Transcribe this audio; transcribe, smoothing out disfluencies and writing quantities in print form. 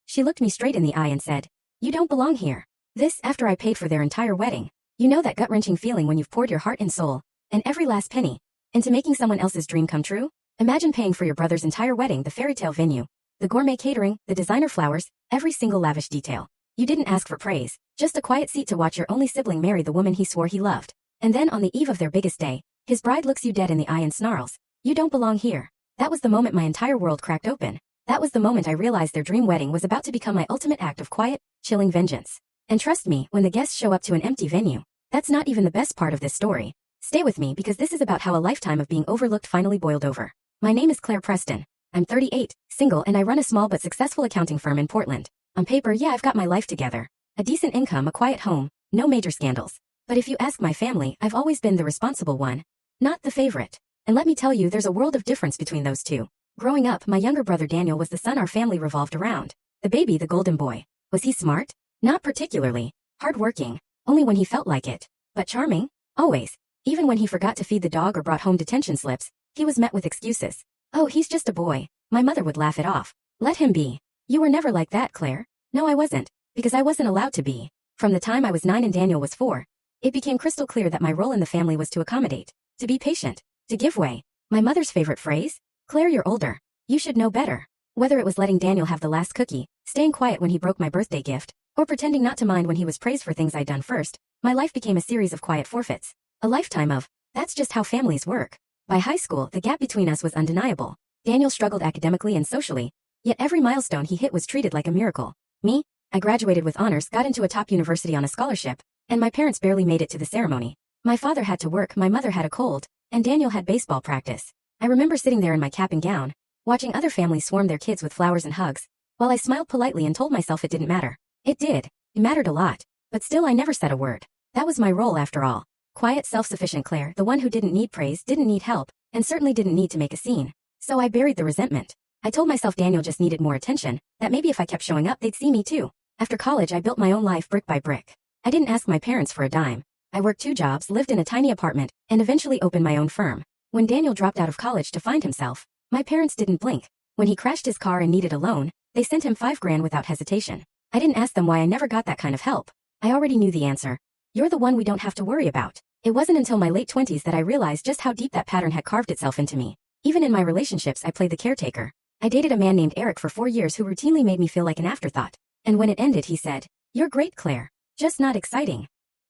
She looked me straight in the eye and said, "You don't belong here." This after I paid for their entire wedding. You know that gut-wrenching feeling when you've poured your heart and soul, and every last penny, into making someone else's dream come true? Imagine paying for your brother's entire wedding, the fairy tale venue, the gourmet catering, the designer flowers, every single lavish detail. You didn't ask for praise, just a quiet seat to watch your only sibling marry the woman he swore he loved. And then on the eve of their biggest day, his bride looks you dead in the eye and snarls, "You don't belong here." That was the moment my entire world cracked open. That was the moment I realized their dream wedding was about to become my ultimate act of quiet, chilling vengeance. And trust me, when the guests show up to an empty venue, that's not even the best part of this story. Stay with me because this is about how a lifetime of being overlooked finally boiled over. My name is Claire Preston. I'm 38, single, and I run a small but successful accounting firm in Portland. On paper, yeah, I've got my life together. A decent income, a quiet home, no major scandals. But if you ask my family, I've always been the responsible one, not the favorite. And let me tell you, there's a world of difference between those two. Growing up, my younger brother Daniel was the son our family revolved around. The baby, the golden boy. Was he smart? Not particularly. Hardworking. Only when he felt like it. But charming? Always. Even when he forgot to feed the dog or brought home detention slips, he was met with excuses. "Oh, he's just a boy." My mother would laugh it off. "Let him be." "You were never like that, Claire." "No, I wasn't. Because I wasn't allowed to be." From the time I was 9 and Daniel was 4, it became crystal clear that my role in the family was to accommodate, to be patient, to give way. My mother's favorite phrase? "Claire, you're older. You should know better." Whether it was letting Daniel have the last cookie, staying quiet when he broke my birthday gift, or pretending not to mind when he was praised for things I'd done first, my life became a series of quiet forfeits. A lifetime of, "That's just how families work." By high school, the gap between us was undeniable. Daniel struggled academically and socially, yet every milestone he hit was treated like a miracle. Me? I graduated with honors, got into a top university on a scholarship, and my parents barely made it to the ceremony. My father had to work, my mother had a cold, and Daniel had baseball practice. I remember sitting there in my cap and gown, watching other families swarm their kids with flowers and hugs, while I smiled politely and told myself it didn't matter. It did. It mattered a lot. But still I never said a word. That was my role after all. Quiet, self-sufficient Claire, the one who didn't need praise, didn't need help, and certainly didn't need to make a scene. So I buried the resentment. I told myself Daniel just needed more attention, that maybe if I kept showing up they'd see me too. After college I built my own life brick by brick. I didn't ask my parents for a dime. I worked 2 jobs, lived in a tiny apartment, and eventually opened my own firm. When Daniel dropped out of college to find himself, my parents didn't blink. When he crashed his car and needed a loan, they sent him $5,000 without hesitation. I didn't ask them why I never got that kind of help. I already knew the answer. "You're the one we don't have to worry about." It wasn't until my late 20s that I realized just how deep that pattern had carved itself into me. Even in my relationships I played the caretaker. I dated a man named Eric for 4 years who routinely made me feel like an afterthought. And when it ended he said, "You're great, Claire. Just not exciting."